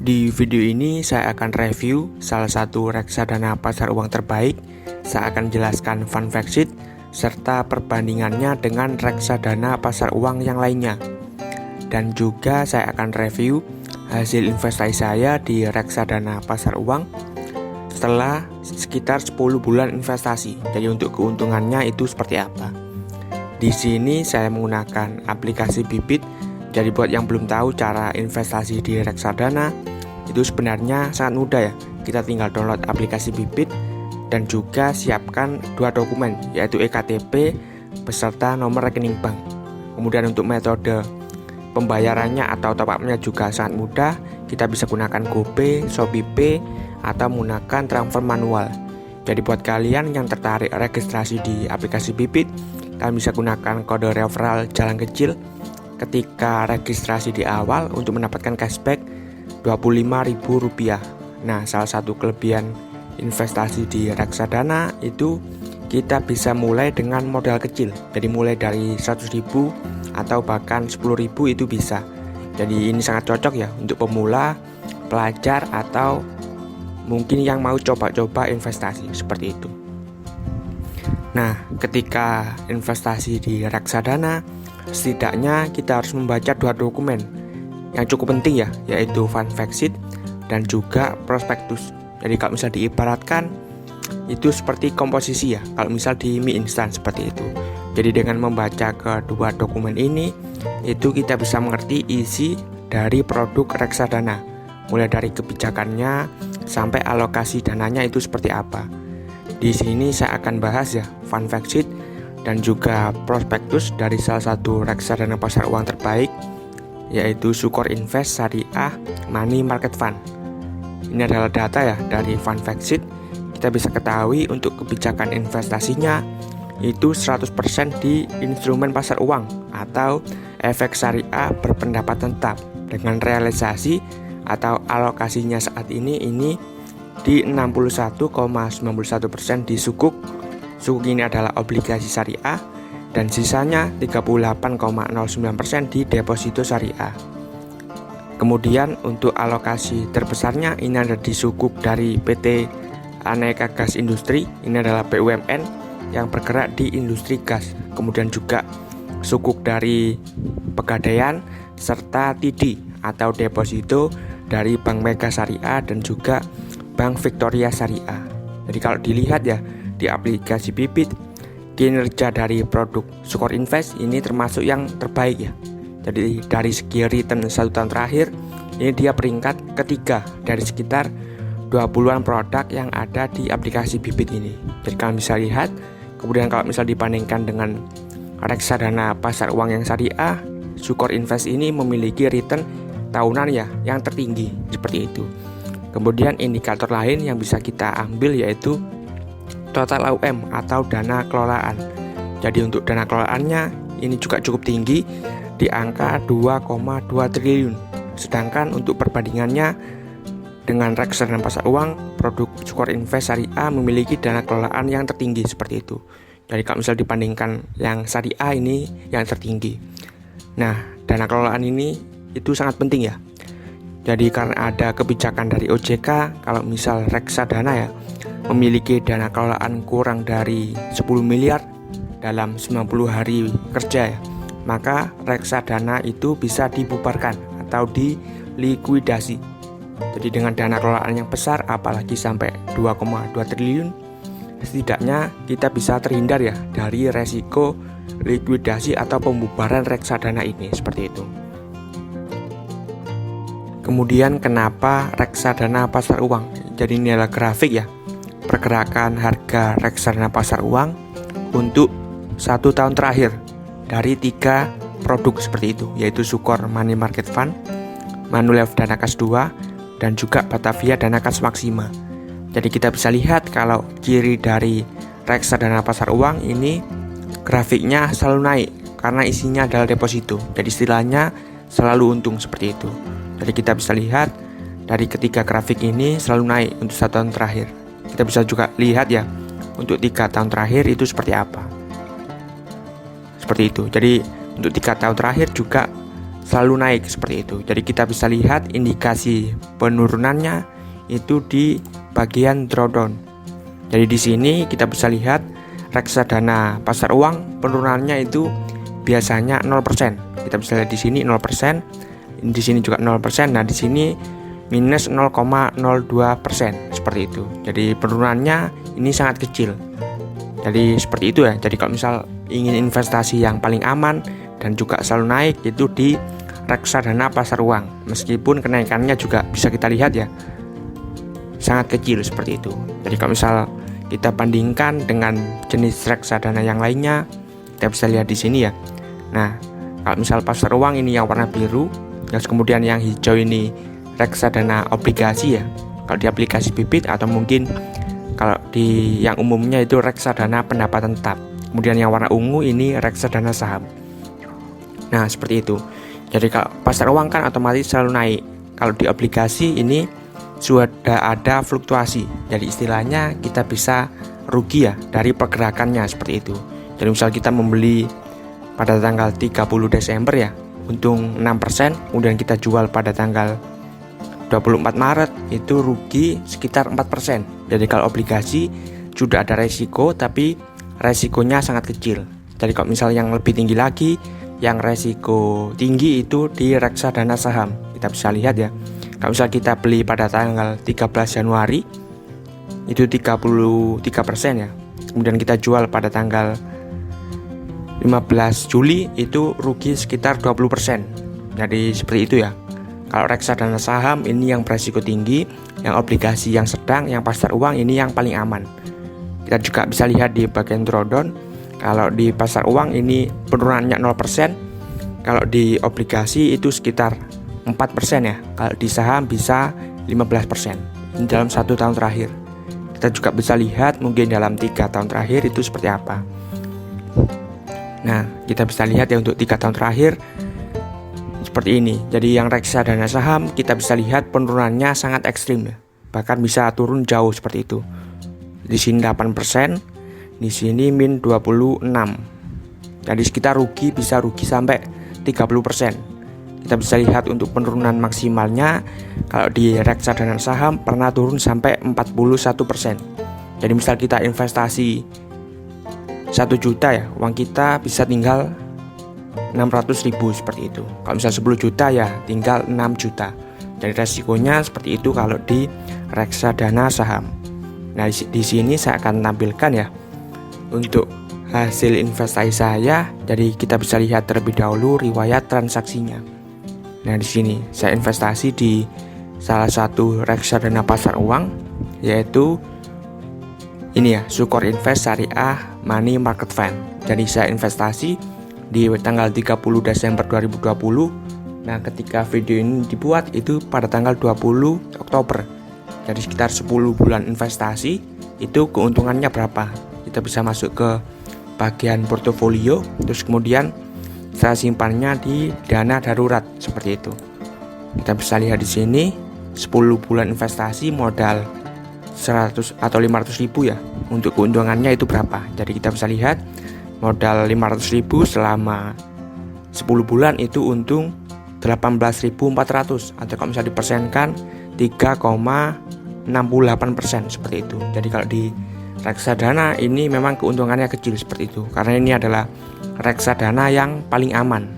Di video ini saya akan review salah satu reksadana pasar uang terbaik. Saya akan jelaskan fun fact sheet serta perbandingannya dengan reksadana pasar uang yang lainnya. Dan juga saya akan review hasil investasi saya di reksadana pasar uang setelah sekitar 10 bulan investasi. Jadi untuk keuntungannya itu seperti apa. Di sini saya menggunakan aplikasi Bybit. Jadi buat yang belum tahu cara investasi di reksadana, itu sebenarnya sangat mudah ya. Kita tinggal download aplikasi Bybit dan juga siapkan 2 dokumen, yaitu eKTP beserta nomor rekening bank. Kemudian untuk metode pembayarannya atau top up-nya juga sangat mudah. Kita bisa gunakan GoPay, ShopeePay, atau menggunakan transfer manual. Jadi buat kalian yang tertarik registrasi di aplikasi Bybit, kalian bisa gunakan kode referral jalan kecil ketika registrasi di awal untuk mendapatkan cashback Rp25.000. Nah, salah satu kelebihan investasi di reksadana itu kita bisa mulai dengan modal kecil. Jadi mulai dari 100.000 atau bahkan 10.000 itu bisa. Jadi ini sangat cocok ya untuk pemula, pelajar, atau mungkin yang mau coba-coba investasi seperti itu. Nah, ketika investasi di reksadana, setidaknya kita harus membaca 2 dokumen yang cukup penting ya, yaitu fun fact sheet dan juga prospektus. Jadi kalau misal diibaratkan itu seperti komposisi ya, kalau misal di mie instan seperti itu. Jadi dengan membaca kedua dokumen ini, itu kita bisa mengerti isi dari produk reksadana, mulai dari kebijakannya sampai alokasi dananya itu seperti apa. Di sini saya akan bahas ya fun fact sheet dan juga prospektus dari salah satu reksadana pasar uang terbaik, yaitu Sukor Invest Syariah Money Market Fund. Ini adalah data ya dari fun fact sheet. Kita bisa ketahui untuk kebijakan investasinya itu 100% di instrumen pasar uang atau efek syariah berpendapat tetap, dengan realisasi atau alokasinya saat ini di 61,91% di sukuk. Sukuk ini adalah obligasi syariah dan sisanya 38,09% di deposito syariah. Kemudian untuk alokasi terbesarnya ini ada di sukuk dari PT Aneka Gas Industri, ini adalah BUMN yang bergerak di industri gas. Kemudian juga sukuk dari Pegadaian serta TIDI atau deposito dari Bank Mega Syariah dan juga Bank Victoria Syariah. Jadi kalau dilihat ya di aplikasi Bybit, kinerja dari produk Sukor Invest ini termasuk yang terbaik ya. Jadi dari segi return 1 tahun terakhir, ini dia peringkat ketiga dari sekitar 20-an produk yang ada di aplikasi Bybit ini. Jadi kalian bisa lihat. Kemudian kalau misal dibandingkan dengan reksadana pasar uang yang syariah, Sukor Invest ini memiliki return tahunan ya yang tertinggi seperti itu. Kemudian indikator lain yang bisa kita ambil yaitu total AUM atau dana kelolaan. Jadi untuk dana kelolaannya ini juga cukup tinggi di angka 2,2 triliun. Sedangkan untuk perbandingannya dengan reksadana pasar uang, produk Sukor Invest Syariah memiliki dana kelolaan yang tertinggi seperti itu. Jadi kalau misal dibandingkan yang syariah ini yang tertinggi. Nah, dana kelolaan ini itu sangat penting ya. Jadi karena ada kebijakan dari OJK, kalau misal reksadana ya memiliki dana kelolaan kurang dari 10 miliar dalam 90 hari kerja ya, maka reksadana itu bisa dibubarkan atau dilikuidasi. Jadi dengan dana kelolaan yang besar, apalagi sampai 2,2 triliun, setidaknya kita bisa terhindar ya dari resiko likuidasi atau pembubaran reksadana ini seperti itu. Kemudian kenapa reksadana pasar uang? Jadi ini adalah grafik ya, pergerakan harga reksadana pasar uang untuk 1 tahun terakhir dari 3 produk seperti itu, yaitu Sukor Money Market Fund, Manulife Dana Kas 2, dan juga Batavia Dana Kas Maksima. Jadi kita bisa lihat kalau ciri dari reksadana pasar uang ini grafiknya selalu naik karena isinya adalah deposito. Jadi istilahnya selalu untung seperti itu. Jadi kita bisa lihat dari ketiga grafik ini selalu naik untuk 1 tahun terakhir. Kita bisa juga lihat ya untuk 3 tahun terakhir itu seperti apa. Seperti itu. Jadi untuk 3 tahun terakhir juga selalu naik seperti itu. Jadi kita bisa lihat indikasi penurunannya itu di bagian drawdown. Jadi di sini kita bisa lihat reksadana pasar uang penurunannya itu biasanya 0%. Kita bisa lihat di sini 0%, di sini juga 0%. Nah, di sini minus 0,02% seperti itu. Jadi penurunannya ini sangat kecil. Jadi seperti itu ya. Jadi kalau misal ingin investasi yang paling aman dan juga selalu naik, itu di reksadana pasar uang. Meskipun kenaikannya juga bisa kita lihat ya, sangat kecil seperti itu. Jadi kalau misal kita bandingkan dengan jenis reksadana yang lainnya, kita bisa lihat di sini ya. Nah, kalau misal pasar uang ini yang warna biru, terus kemudian yang hijau ini reksadana obligasi ya. Kalau di aplikasi Bibit, atau mungkin kalau di yang umumnya itu reksadana pendapatan tetap. Kemudian yang warna ungu ini reksadana saham. Nah, seperti itu. Jadi kalau pasar uang kan otomatis selalu naik. Kalau di obligasi ini sudah ada fluktuasi. Jadi istilahnya kita bisa rugi ya dari pergerakannya seperti itu. Jadi misal kita membeli pada tanggal 30 Desember ya, untung 6%, kemudian kita jual pada tanggal 24 Maret itu rugi sekitar 4%. Jadi kalau obligasi sudah ada resiko, tapi resikonya sangat kecil. Jadi kalau misal yang lebih tinggi lagi, yang resiko tinggi itu di reksadana saham. Kita bisa lihat ya, kalau misal kita beli pada tanggal 13 Januari itu 33% ya. Kemudian kita jual pada tanggal 15 Juli itu rugi sekitar 20%. Jadi seperti itu ya. Kalau reksadana saham ini yang beresiko tinggi, yang obligasi yang sedang, yang pasar uang ini yang paling aman. Kita juga bisa lihat di bagian drawdown. Kalau di pasar uang ini penurunannya 0%, kalau di obligasi itu sekitar 4% ya. Kalau di saham bisa 15%. Ini dalam 1 tahun terakhir. Kita juga bisa lihat mungkin dalam 3 tahun terakhir itu seperti apa. Nah, kita bisa lihat ya untuk 3 tahun terakhir seperti ini. Jadi yang reksadana saham kita bisa lihat penurunannya sangat ekstrim ya. Bahkan bisa turun jauh seperti itu. Di sini 8%, di sini min 26. Jadi kita bisa rugi sampai 30%. Kita bisa lihat untuk penurunan maksimalnya kalau di reksadana saham pernah turun sampai 41%. Jadi misal kita investasi 1 juta ya, uang kita bisa tinggal 600.000 seperti itu. Kalau misal 10 juta ya tinggal 6 juta. Jadi resikonya seperti itu kalau di reksadana saham. Nah, di sini saya akan tampilkan ya untuk hasil investasi saya. Jadi kita bisa lihat terlebih dahulu riwayat transaksinya. Nah, di sini saya investasi di salah satu reksadana pasar uang, yaitu ini ya, Sukor Invest Syariah Money Market Fund. Jadi saya investasi di tanggal 30 Desember 2020. Nah, ketika video ini dibuat itu pada tanggal 20 Oktober. Jadi sekitar 10 bulan investasi, itu keuntungannya berapa? Kita bisa masuk ke bagian portofolio, terus kemudian saya simpannya di dana darurat seperti itu. Kita bisa lihat di sini 10 bulan investasi modal 100 atau 500.000 ya. Untuk keuntungannya itu berapa? Jadi kita bisa lihat modal 500.000 selama 10 bulan itu untung 18.400, atau kalau misalnya dipersenkan 3,68% seperti itu. Jadi kalau di reksadana ini memang keuntungannya kecil seperti itu, karena ini adalah reksadana yang paling aman.